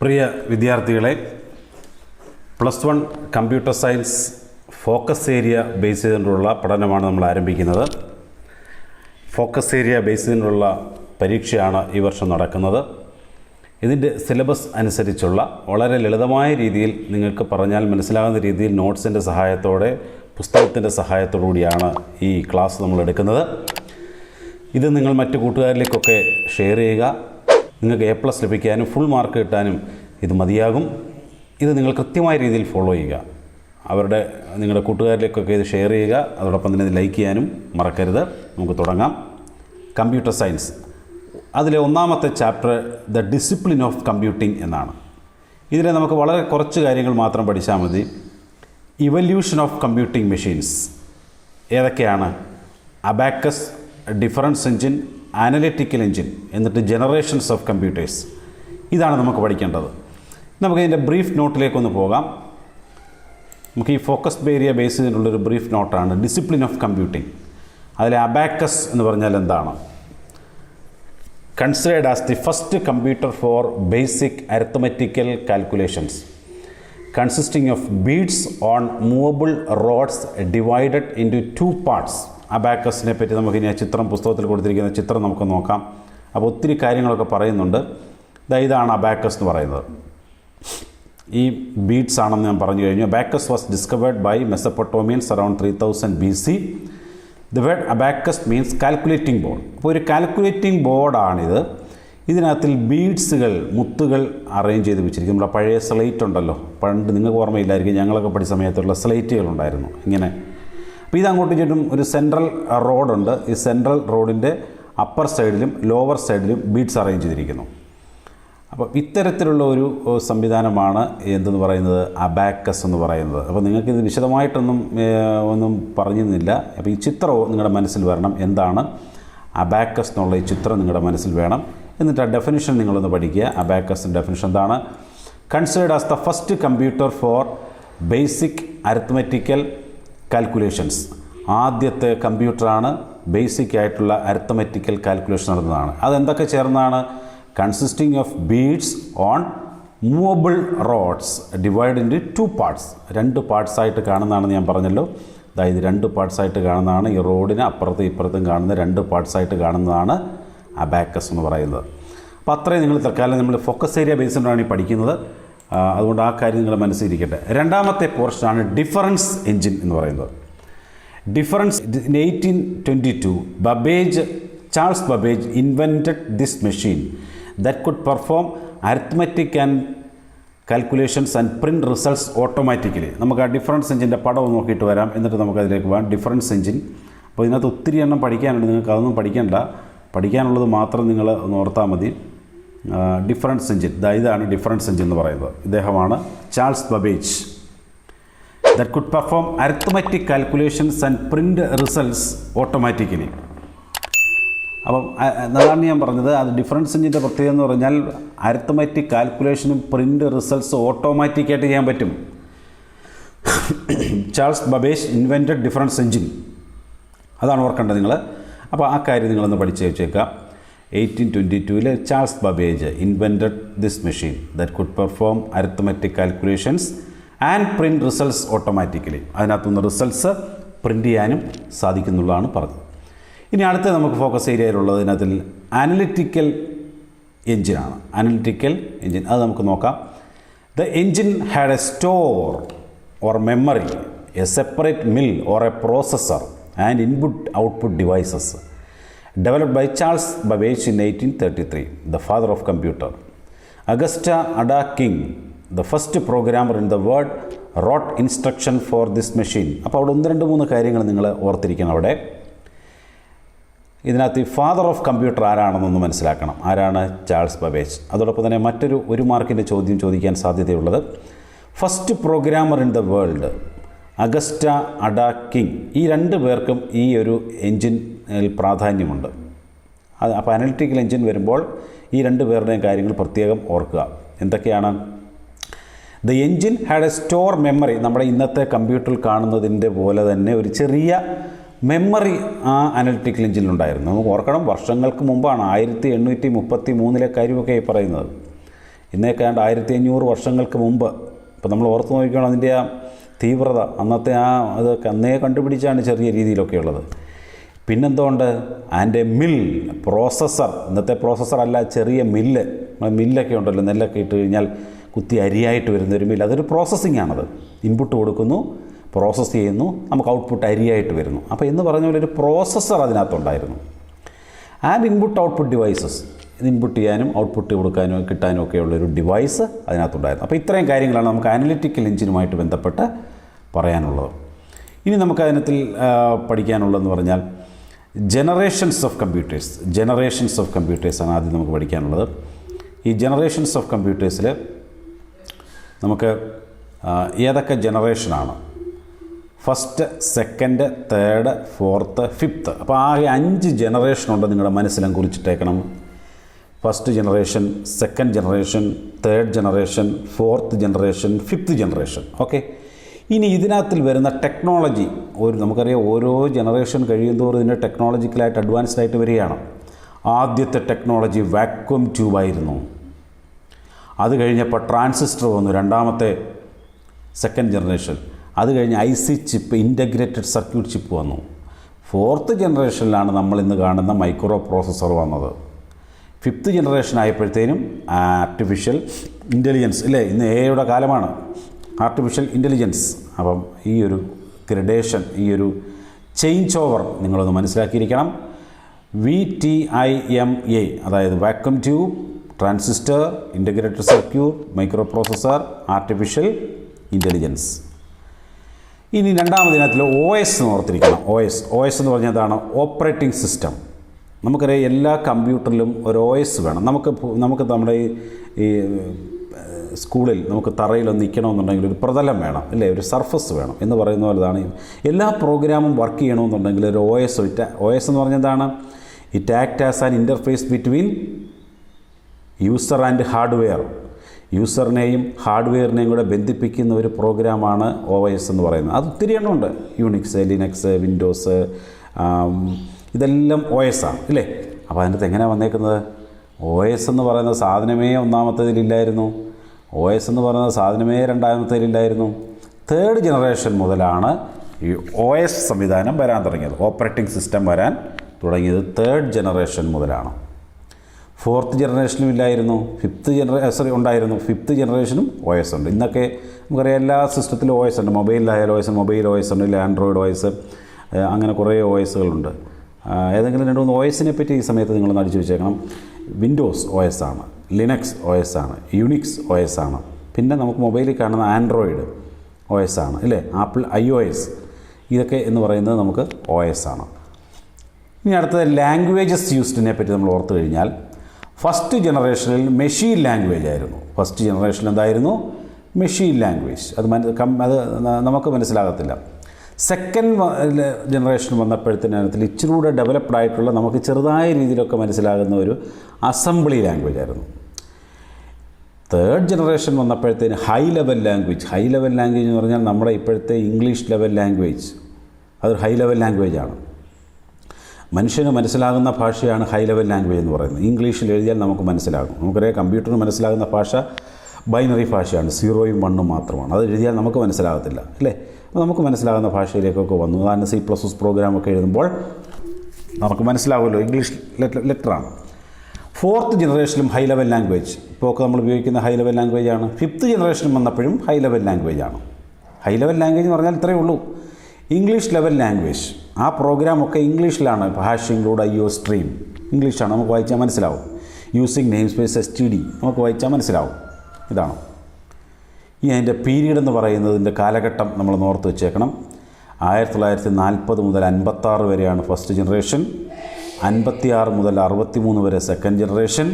പ്രിയ വിദ്യാർത്ഥികളെ, +1 computer science focus area base ചെയ്തുകൊണ്ടുള്ള പഠനമാണ് നമ്മൾ ആരംഭിക്കുന്നത്. ഫോക്കസ് ഏരിയ ബേസ് ചെയ്തുകൊണ്ടുള്ള പരീക്ഷയാണ് ഈ വർഷം നടക്കുന്നത്. ഇതിൻ്റെ സിലബസ് അനുസരിച്ചുള്ള വളരെ ലളിതമായ രീതിയിൽ നിങ്ങൾക്ക് പറഞ്ഞാൽ മനസ്സിലാകുന്ന രീതിയിൽ നോട്ട്സിൻ്റെ സഹായത്തോടെ, പുസ്തകത്തിൻ്റെ സഹായത്തോടു കൂടിയാണ് ഈ ക്ലാസ് നമ്മൾ എടുക്കുന്നത്. ഇത് നിങ്ങൾ മറ്റു കൂട്ടുകാരിലേക്കൊക്കെ ഷെയർ ചെയ്യുക. നിങ്ങൾക്ക് A+ ലഭിക്കാനും ഫുൾ മാർക്ക് കിട്ടാനും ഇത് മതിയാകും. ഇത് നിങ്ങൾ കൃത്യമായ രീതിയിൽ ഫോളോ ചെയ്യുക. നിങ്ങളുടെ കൂട്ടുകാരിലേക്കൊക്കെ ഇത് ഷെയർ ചെയ്യുക. അതോടൊപ്പം തന്നെ ഇത് ലൈക്ക് ചെയ്യാനും മറക്കരുത്. നമുക്ക് തുടങ്ങാം. കമ്പ്യൂട്ടർ സയൻസ്, അതിലെ ഒന്നാമത്തെ chapter the discipline of computing എന്നാണ്. ഇതിൽ നമുക്ക് വളരെ കുറച്ച് കാര്യങ്ങൾ മാത്രം പഠിച്ചാൽ മതി. ഇവല്യൂഷൻ ഓഫ് കമ്പ്യൂട്ടിംഗ് മെഷീൻസ് ഏതൊക്കെയാണ്? Abacus, difference engine, analytical engine, എന്നിട്ട് ജനറേഷൻസ് ഓഫ് കമ്പ്യൂട്ടേഴ്സ്. ഇതാണ് നമുക്ക് പഠിക്കേണ്ടത്. നമുക്കിതിൻ്റെ ബ്രീഫ് നോട്ടിലേക്കൊന്ന് പോകാം. നമുക്ക് ഈ ഫോക്കസ് ഏരിയ ബേസ് ചെയ്തിട്ടുള്ളൊരു ബ്രീഫ് നോട്ടാണ് ഡിസിപ്ലിൻ ഓഫ് കമ്പ്യൂട്ടിംഗ്. അതിലെ അബാക്കസ് എന്ന് പറഞ്ഞാൽ എന്താണ്? Considered as the first computer for basic arithmetical calculations consisting of beads on movable roads divided into 2 parts. അബാക്കസിനെ പറ്റി നമുക്കിനി ആ ചിത്രം, പുസ്തകത്തിൽ കൊടുത്തിരിക്കുന്ന ചിത്രം നമുക്ക് നോക്കാം. അപ്പോൾ ഒത്തിരി കാര്യങ്ങളൊക്കെ പറയുന്നുണ്ട്. ഇതാണ് അബാക്കസ് എന്ന് പറയുന്നത്. ഈ ബീഡ്സ് ആണെന്ന് ഞാൻ പറഞ്ഞു കഴിഞ്ഞു. Abacus was discovered by Mesopotamians around 3000 BC. The word abacus means calculating board. അപ്പോൾ ഒരു കാൽക്കുലേറ്റിംഗ് ബോർഡാണിത്. ഇതിനകത്തിൽ ബീഡ്സുകൾ, മുത്തുകൾ അറേഞ്ച് ചെയ്ത് വെച്ചിരിക്കും. നമ്മുടെ പഴയ സ്ലേറ്റ് ഉണ്ടല്ലോ, പണ്ട് നിങ്ങൾക്ക് ഓർമ്മയില്ലായിരിക്കും, ഞങ്ങളൊക്കെ പഠിച്ച സമയത്തുള്ള സ്ലേറ്റുകളുണ്ടായിരുന്നു ഇങ്ങനെ. അപ്പോൾ ഇതങ്ങോട്ട് ചുറ്റും ഒരു സെൻട്രൽ റോഡുണ്ട്. ഈ സെൻട്രൽ റോഡിൻ്റെ അപ്പർ സൈഡിലും ലോവർ സൈഡിലും ബീഡ്സ് അറേഞ്ച് ചെയ്തിരിക്കുന്നു. അപ്പോൾ ഇത്തരത്തിലുള്ള ഒരു സംവിധാനമാണ് എന്തെന്ന് പറയുന്നത്, അബാക്കസ് എന്ന് പറയുന്നത്. അപ്പോൾ നിങ്ങൾക്കിത് വിശദമായിട്ടൊന്നും പറഞ്ഞിരുന്നില്ല. അപ്പോൾ ഈ ചിത്രവും നിങ്ങളുടെ മനസ്സിൽ വരണം. എന്താണ് അബാക്കസ് എന്നുള്ള ഈ ചിത്രം നിങ്ങളുടെ മനസ്സിൽ വേണം. എന്നിട്ട് ആ ഡെഫിനിഷൻ നിങ്ങളൊന്ന് പഠിക്കുക. അബാക്കസിൻ്റെ ഡെഫിനിഷൻ എന്താണ്? Considered as the first computer for basic arithmetical calculations. ആദ്യത്തെ കമ്പ്യൂട്ടറാണ് ബേസിക് ആയിട്ടുള്ള അരിത്മെറ്റിക്കൽ കാൽക്കുലേഷൻ നടന്നതാണ്. അതെന്തൊക്കെ ചേർന്നാണ്? Consisting of beads on movable rods divide into 2 parts. 2 പാർട്സായിട്ട് കാണുന്നതാണെന്ന് ഞാൻ പറഞ്ഞല്ലോ. അതായത് 2 പാർട്സായിട്ട് കാണുന്നതാണ്. ഈ റോഡിന് അപ്പുറത്തും ഇപ്പുറത്തും കാണുന്ന 2 പാർട്സായിട്ട് കാണുന്നതാണ് അബാക്കസ് എന്ന് പറയുന്നത്. അപ്പോൾ അത്രയും നിങ്ങൾ തൽക്കാലം നമ്മൾ ഫോക്കസ് ഏരിയ ബേസിലാണ് ഈ പഠിക്കുന്നത്. അതുകൊണ്ട് ആ കാര്യം നിങ്ങൾ മനസ്സിലിരിക്കട്ടെ. രണ്ടാമത്തെ പോർഷനാണ് ഡിഫറൻസ് എഞ്ചിൻ എന്ന് പറയുന്നത്. Difference in 1822 Charles Babbage invented this machine that could perform arithmetic and calculations and print results automatically. നമുക്ക് ആ ഡിഫറൻസ് എഞ്ചിൻ്റെ പടം നോക്കിയിട്ട് വരാം. എന്നിട്ട് നമുക്കതിലേക്ക് പോകാം. Difference engine. അപ്പോൾ ഇതിനകത്ത് ഒത്തിരി എണ്ണം പഠിക്കാനുണ്ട്. നിങ്ങൾക്ക് അതൊന്നും പഠിക്കേണ്ട. പഠിക്കാനുള്ളത് മാത്രം നിങ്ങൾ ഓർത്താൽ മതി. ഡിഫറൻസ് എഞ്ചിൻ, ഇതാണ് ഡിഫറൻസ് എഞ്ചിൻ എന്ന് പറയുന്നത്. ഇദ്ദേഹമാണ് Charles Babbage. that could perform arithmetic calculations and print results automatically. അപ്പം അതാണ് ഞാൻ പറഞ്ഞത്. അത് ഡിഫറൻസ് എഞ്ചിൻ്റെ പ്രത്യേകത എന്ന് പറഞ്ഞാൽ അരിത്മെറ്റിക് കാൽക്കുലേഷനും പ്രിൻ്റ് റിസൾട്ട്സ് ഓട്ടോമാറ്റിക്കായിട്ട് ചെയ്യാൻ പറ്റും. Charles Babbage invented difference engine. അതാണ് ഓർക്കേണ്ടത് നിങ്ങൾ. അപ്പോൾ ആ കാര്യം നിങ്ങളൊന്ന് പഠിച്ച് വെച്ചേക്കാം. 1822 Charles Babbage invented this machine that could perform arithmetic calculations and print results automatically. അതിനകത്തുനിന്ന് റിസൾട്ട്സ് പ്രിൻ്റ് ചെയ്യാനും സാധിക്കുന്നുള്ളതാണ് പറഞ്ഞത്. ഇനി അടുത്ത നമുക്ക് ഫോക്കസ് ഏരിയയിലുള്ളത് ഇതിനകത്തിൽ അനലിറ്റിക്കൽ എഞ്ചിനാണ്. അനലിറ്റിക്കൽ എഞ്ചിൻ അത് നമുക്ക് നോക്കാം. The engine had a store or memory, a separate mill or a processor and input output devices developed by Charles Babbage in 1833, the father of computer. Augusta Ada King, the first programmer in the world, wrote instruction for this machine. അപ്പോൾ അവിടെ 1-2-3 കാര്യങ്ങൾ നിങ്ങൾ ഓർത്തിരിക്കണം. അവിടെ ഇതിനകത്ത് ഈ father of computer ആരാണെന്നൊന്ന് മനസ്സിലാക്കണം. ആരാണ്? Charles Babbage. അതോടൊപ്പം തന്നെ ഒരു മാർക്കിൻ്റെ ചോദ്യം ചോദിക്കാൻ സാധ്യതയുള്ളത്, first programmer in the world Augusta Ada King. ഈ 2 പേർക്കും ഈ ഒരു എഞ്ചിനിൽ പ്രാധാന്യമുണ്ട്. അപ്പോൾ അനലിറ്റിക്കൽ എഞ്ചിൻ വരുമ്പോൾ ഈ 2 പേരുടെയും കാര്യങ്ങൾ പ്രത്യേകം ഓർക്കുക. എന്തൊക്കെയാണ്? The engine had a store memory. നമ്മുടെ ഇന്നത്തെ കമ്പ്യൂട്ടറിൽ കാണുന്നതിൻ്റെ പോലെ തന്നെ ഒരു ചെറിയ മെമ്മറി ആ അനലിറ്റിക്കൽ എഞ്ചിനിലുണ്ടായിരുന്നു. നമുക്ക് ഓർക്കണം, വർഷങ്ങൾക്ക് മുമ്പാണ്, 1833 കാര്യമൊക്കെ പറയുന്നത്. ഇന്നേക്ക് 1500 വർഷങ്ങൾക്ക് മുമ്പ്. ഇപ്പോൾ നമ്മൾ ഓർത്ത് നോക്കിക്കണം അതിൻ്റെ ആ തീവ്രത, അന്നത്തെ അതൊക്കെ അന്നേ കണ്ടുപിടിച്ചാണ് ചെറിയ രീതിയിലൊക്കെ ഉള്ളത്. പിന്നെന്തുകൊണ്ട് ആൻഡ് മിൽ പ്രോസസ്സർ, ഇന്നത്തെ പ്രോസസ്സർ അല്ല, ചെറിയ മില്ലൊക്കെ ഉണ്ടല്ലോ, നെല്ലൊക്കെ ഇട്ട് കഴിഞ്ഞാൽ കുത്തി അരിയായിട്ട് വരുന്നൊരു മില്ല്, അതൊരു പ്രോസസ്സിംഗ് ആണത്. ഇൻപുട്ട് കൊടുക്കുന്നു, പ്രോസസ്സ് ചെയ്യുന്നു, നമുക്ക് ഔട്ട്പുട്ട് അരിയായിട്ട് വരുന്നു. അപ്പോൾ എന്ന് പറഞ്ഞ പോലെ ഒരു പ്രോസസ്സർ അതിനകത്തുണ്ടായിരുന്നു. ആൻഡ് ഇൻപുട്ട് ഔട്ട്പുട്ട് ഡിവൈസസ്, ഇത് ഇൻപുട്ട് ചെയ്യാനും ഔട്ട്പുട്ട് കൊടുക്കാനും കിട്ടാനും ഒക്കെയുള്ളൊരു ഡിവൈസ് അതിനകത്തുണ്ടായിരുന്നു. അപ്പോൾ ഇത്രയും കാര്യങ്ങളാണ് നമുക്ക് അനലിറ്റിക്കൽ എഞ്ചിനുമായിട്ട് ബന്ധപ്പെട്ട് പറയാനുള്ളത്. ഇനി നമുക്ക് അതിനകത്തിൽ പഠിക്കാനുള്ളതെന്ന് പറഞ്ഞാൽ ജനറേഷൻസ് ഓഫ് കമ്പ്യൂട്ടേഴ്സാണ് ആദ്യം നമുക്ക് പഠിക്കാനുള്ളത്. ഈ ജനറേഷൻസ് ഓഫ് കമ്പ്യൂട്ടേഴ്സിൽ നമുക്ക് ഏതൊക്കെ ജനറേഷനാണ്, first, second, third, fourth, fifth. അപ്പോൾ ആകെ 5 ജനറേഷനുണ്ട്, നിങ്ങളുടെ മനസ്സിലും കുറിച്ചിട്ടേക്കണം. First generation, second generation, third generation, fourth generation, fifth generation. Okay. ഇനി ഇതിനകത്തിൽ വരുന്ന ടെക്നോളജി, നമുക്കറിയാം ഓരോ ജനറേഷൻ കഴിയുന്തോറും ഇതിൻ്റെ ടെക്നോളജിക്കലായിട്ട് അഡ്വാൻസ്ഡ് ആയിട്ട് വരികയാണ്. ആദ്യത്തെ ടെക്നോളജി വാക്വം ട്യൂബായിരുന്നു. അത് കഴിഞ്ഞപ്പോൾ ട്രാൻസിസ്റ്റർ വന്നു, രണ്ടാമത്തെ സെക്കൻഡ് ജനറേഷൻ. അത് കഴിഞ്ഞ് IC chip, integrated circuit chip വന്നു. ഫോർത്ത് ജനറേഷനിലാണ് നമ്മൾ ഇന്ന് കാണുന്ന മൈക്രോ പ്രോസസ്സർ വന്നത്. ഫിഫ്ത്ത് ജനറേഷൻ ആയപ്പോഴത്തേനും ആർട്ടിഫിഷ്യൽ ഇൻ്റലിജൻസ്, ഇല്ലേ, ഇന്ന് AI കാലമാണ്, ആർട്ടിഫിഷ്യൽ ഇൻ്റലിജൻസ്. അപ്പം ഈ ഒരു ഗ്രഡേഷൻ, ഈ ഒരു ചേഞ്ച് ഓവർ നിങ്ങളൊന്ന് മനസ്സിലാക്കിയിരിക്കണം. VTIMA, അതായത് vacuum tube, transistor, integrated circuit, micro processor, artificial intelligence. ഇനി രണ്ടാമതിനകത്തിൽ OS എന്ന് ഓർത്തിരിക്കണം. OS എന്ന് പറഞ്ഞാൽ എന്താണ്? Operating system. നമുക്കറിയാം എല്ലാ കമ്പ്യൂട്ടറിലും ഒരു OS വേണം. നമുക്ക് നമ്മുടെ ഈ സ്കൂളിൽ നമുക്ക് തറയിലൊന്ന് നിൽക്കണമെന്നുണ്ടെങ്കിൽ ഒരു പ്രതലം വേണം, അല്ലേ, ഒരു സർഫസ് വേണം എന്ന് പറയുന്ന പോലെതാണ് എല്ലാ പ്രോഗ്രാമും വർക്ക് ചെയ്യണമെന്നുണ്ടെങ്കിൽ ഒരു OS എന്ന് പറഞ്ഞാൽ എന്താണ്? It act as an interface between user and hardware. യൂസറിനെയും ഹാർഡ്വെയറിനെയും കൂടെ ബന്ധിപ്പിക്കുന്ന ഒരു പ്രോഗ്രാമാണ് OS എന്ന് പറയുന്നത്. അത് ഒത്തിരി എണ്ണമുണ്ട്. യൂണിക്സ്, ലിനക്സ്, വിൻഡോസ്, ഇതെല്ലാം OS ആണ്, ഇല്ലേ. അപ്പോൾ അതിനകത്ത് എങ്ങനെയാണ് വന്നേക്കുന്നത്? OS എന്ന് പറയുന്ന സാധനമേ ഒന്നാമത്തേതിലില്ലായിരുന്നു. OS എന്ന് പറയുന്ന സാധനമേ രണ്ടാമത്തേതിലില്ലായിരുന്നു. തേർഡ് ജനറേഷൻ മുതലാണ് ഈ OS സംവിധാനം വരാൻ തുടങ്ങിയത്. ഓപ്പറേറ്റിംഗ് സിസ്റ്റം വരാൻ തുടങ്ങിയത് തേർഡ് ജനറേഷൻ മുതലാണ്. ഫോർത്ത് ജനറേഷനും ഇല്ലായിരുന്നു. ഉണ്ടായിരുന്നു. ഫിഫ്ത്ത് ജനറേഷനും OS ഉണ്ട്. ഇന്നൊക്കെ നമുക്കറിയാം എല്ലാ സിസ്റ്റത്തിലും OS ഉണ്ട്. മൊബൈലിലായാലും മൊബൈൽ OS ഉണ്ട്, ഇല്ല ആൻഡ്രോയിഡ് OS, അങ്ങനെ കുറേ OSകളുണ്ട്. ഏതെങ്കിലും 2-3 OSനെ പറ്റി ഈ സമയത്ത് നിങ്ങളൊന്ന് അടിച്ചു വെച്ചേക്കണം. വിൻഡോസ് OS ആണ്, ലിനക്സ് OS ആണ്, യൂണിക്സ് OS ആണ്. പിന്നെ നമുക്ക് മൊബൈലിൽ കാണുന്ന ആൻഡ്രോയിഡ് OS ആണ്, ഇല്ലേ, ആപ്പിൾ iOS. ഇതൊക്കെ എന്ന് പറയുന്നത് നമുക്ക് OS ആണ്. ഇനി അടുത്തത് ലാംഗ്വേജസ് യൂസ്ഡിനെ പറ്റി നമ്മൾ ഓർത്തു കഴിഞ്ഞാൽ ഫസ്റ്റ് ജനറേഷനിൽ മെഷീൻ ലാംഗ്വേജ് ആയിരുന്നു. ഫസ്റ്റ് ജനറേഷനിൽ എന്തായിരുന്നു? Machine language. അത് നമുക്ക് മനസ്സിലാകത്തില്ല. സെക്കൻഡ് ജനറേഷൻ വന്നപ്പോഴത്തേനകത്തിൽ ഇച്ചിരി കൂടെ ഡെവലപ്ഡ് ആയിട്ടുള്ള നമുക്ക് ചെറുതായ രീതിയിലൊക്കെ മനസ്സിലാകുന്ന ഒരു അസംബ്ലി ലാംഗ്വേജ് ആയിരുന്നു. തേർഡ് ജനറേഷൻ വന്നപ്പോഴത്തേന് ഹൈ ലെവൽ ലാംഗ്വേജ് എന്ന് പറഞ്ഞാൽ നമ്മുടെ ഇപ്പോഴത്തെ ഇംഗ്ലീഷ് ലെവൽ ലാംഗ്വേജ്, അതൊരു ഹൈ ലെവൽ ലാംഗ്വേജാണ്. മനുഷ്യന് മനസ്സിലാകുന്ന ഭാഷയാണ് ഹൈ ലെവൽ ലാംഗ്വേജ് എന്ന് പറയുന്നത്. ഇംഗ്ലീഷിൽ എഴുതിയാൽ നമുക്ക് മനസ്സിലാകും. നമുക്കറിയാം കമ്പ്യൂട്ടറിന് മനസ്സിലാകുന്ന ഭാഷ ബൈനറി ഭാഷയാണ്, 0ഉം 1ഉം മാത്രമാണ്. അത് എഴുതിയാൽ നമുക്ക് മനസ്സിലാകത്തില്ല, അല്ലേ. അപ്പോൾ നമുക്ക് മനസ്സിലാകുന്ന ഭാഷയിലേക്കൊക്കെ വന്നു. അതാണ് C++ പ്രോഗ്രാമൊക്കെ എഴുതുമ്പോൾ നമുക്ക് മനസ്സിലാവുമല്ലോ, ഇംഗ്ലീഷ് ലെറ്ററാണ്. ഫോർത്ത് ജനറേഷനിലും ഹൈ ലെവൽ ലാംഗ്വേജ്, ഇപ്പോൾ ഒക്കെ നമ്മൾ ഉപയോഗിക്കുന്ന ഹൈ ലെവൽ ലാംഗ്വേജാണ്. ഫിഫ്ത്ത് ജനറേഷൻ വന്നപ്പോഴും ഹൈ ലെവൽ ലാംഗ്വേജാണ്. ഹൈ ലെവൽ ലാംഗ്വേജ് എന്ന് പറഞ്ഞാൽ ഇത്രയേ ഉള്ളൂ. ഇംഗ്ലീഷ് ലെവൽ ലാംഗ്വേജ്, ആ പ്രോഗ്രാമൊക്കെ ഇംഗ്ലീഷിലാണ്. ഹാഷ് ഇൻക്ലൂഡ് IO സ്ട്രീം ഇംഗ്ലീഷാണ്, നമുക്ക് വായിച്ചാൽ മനസ്സിലാവും. യൂസിങ് നെയിം സ്പേസ് STD നമുക്ക് വായിച്ചാൽ മനസ്സിലാവും. ഇതാണ് ഈ അതിൻ്റെ പീരീഡ് എന്ന് പറയുന്നതിൻ്റെ കാലഘട്ടം നമ്മൾ ഓർത്ത് വെച്ചേക്കണം. 1940 മുതൽ 56 വരെയാണ് ഫസ്റ്റ് ജനറേഷൻ, 56 മുതൽ 63 വരെ സെക്കൻഡ് ജനറേഷൻ,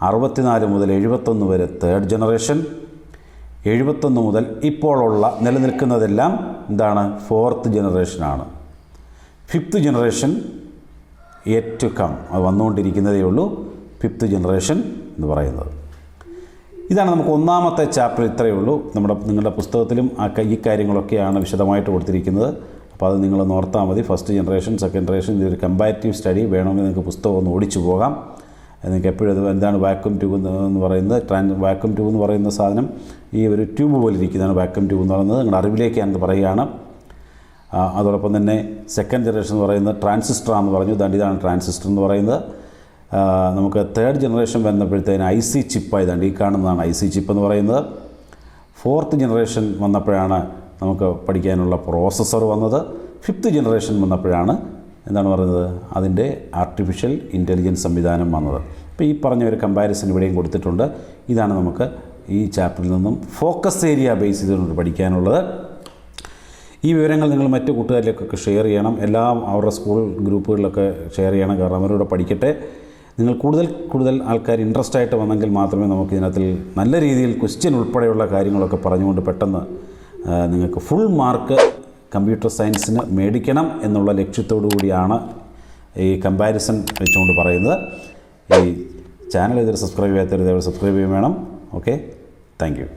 64 മുതൽ 71 വരെ തേർഡ് ജനറേഷൻ, 71 മുതൽ ഇപ്പോഴുള്ള നിലനിൽക്കുന്നതെല്ലാം എന്താണ്? ഫോർത്ത് ജനറേഷനാണ്. Fifth generation yet to come, അത് വന്നുകൊണ്ടിരിക്കുന്നതേ ഉള്ളൂ ഫിഫ്ത്ത് ജനറേഷൻ എന്ന് പറയുന്നത്. ഇതാണ് നമുക്ക് ഒന്നാമത്തെ ചാപ്റ്റർ. ഇത്രയേ ഉള്ളൂ. നിങ്ങളുടെ പുസ്തകത്തിലും ഈ കാര്യങ്ങളൊക്കെയാണ് വിശദമായിട്ട് കൊടുത്തിരിക്കുന്നത്. അപ്പോൾ അത് നിങ്ങളൊന്ന് ഓർത്താൽ മതി. ഫസ്റ്റ് ജനറേഷൻ, സെക്കൻഡ് ജനറേഷൻ, ഇതൊരു കമ്പാരിറ്റീവ് സ്റ്റഡി വേണമെങ്കിൽ നിങ്ങൾക്ക് പുസ്തകം ഒന്ന് ഓടിച്ചു പോകാം. നിങ്ങൾക്ക് എപ്പോഴും അത് എന്താണ് വാക്വം ട്യൂബ് എന്ന് പറയുന്നത്. വാക്വം ട്യൂബ് എന്ന് പറയുന്ന സാധനം ഈ ഒരു ട്യൂബ് പോലെ ഇരിക്കുന്നതാണ് വാക്വം ട്യൂബ് എന്ന് പറയുന്നത്. നിങ്ങളുടെ അറിവിലേക്ക് ഞാനത് പറയുകയാണ്. അതോടൊപ്പം തന്നെ സെക്കൻഡ് ജനറേഷൻ എന്ന് പറയുന്നത് ട്രാൻസിസ്റ്റർ എന്ന് പറഞ്ഞു. ഇതാണ് ട്രാൻസിസ്റ്റർ എന്ന് പറയുന്നത്. നമുക്ക് തേർഡ് ജനറേഷൻ വന്നപ്പോഴത്തേന് IC ചിപ്പായതാണ്. ഈ കാണുന്നതാണ് IC ചിപ്പ് എന്ന് പറയുന്നത്. ഫോർത്ത് ജനറേഷൻ വന്നപ്പോഴാണ് നമുക്ക് പഠിക്കാനുള്ള പ്രോസസ്സർ വന്നത്. ഫിഫ്ത്ത് ജനറേഷൻ വന്നപ്പോഴാണ് എന്താണ് പറയുന്നത്, അതിൻ്റെ ആർട്ടിഫിഷ്യൽ ഇൻ്റലിജൻസ് സംവിധാനം വന്നത്. അപ്പോൾ ഈ പറഞ്ഞ ഒരു കമ്പാരിസൺ ഇവിടെയും കൊടുത്തിട്ടുണ്ട്. ഇതാണ് നമുക്ക് ഈ ചാപ്റ്ററിൽ നിന്നും ഫോക്കസ് ഏരിയ ബേസ് ചെയ്തുകൊണ്ട് പഠിക്കാനുള്ളത്. ഈ വിവരങ്ങൾ നിങ്ങൾ മറ്റു കൂട്ടുകാരിലേക്കൊക്കെ ഷെയർ ചെയ്യണം. എല്ലാം അവരുടെ സ്കൂൾ ഗ്രൂപ്പുകളിലൊക്കെ ഷെയർ ചെയ്യണം. കാരണം അവരോട് പഠിക്കട്ടെ. നിങ്ങൾ കൂടുതൽ ആൾക്കാർ ഇൻട്രസ്റ്റ് ആയിട്ട് വന്നെങ്കിൽ മാത്രമേ നമുക്ക് ഇതിനകത്തിൽ നല്ല രീതിയിൽ ക്വസ്റ്റ്യൻ ഉൾപ്പെടെയുള്ള കാര്യങ്ങളൊക്കെ പറഞ്ഞുകൊണ്ട് പെട്ടെന്ന് നിങ്ങൾക്ക് ഫുൾ മാർക്ക് കമ്പ്യൂട്ടർ സയൻസിന് മേടിക്കണം എന്നുള്ള ലക്ഷ്യത്തോടു കൂടിയാണ് ഈ കമ്പാരിസൺ വെച്ചുകൊണ്ട് പറയുന്നത്. ഈ ചാനൽ ഇതുവരെ സബ്സ്ക്രൈബ് ചെയ്യാത്തവർ ഇതേപോലെ സബ്സ്ക്രൈബ് ചെയ്യാൻ വേണം. Okay, thank you.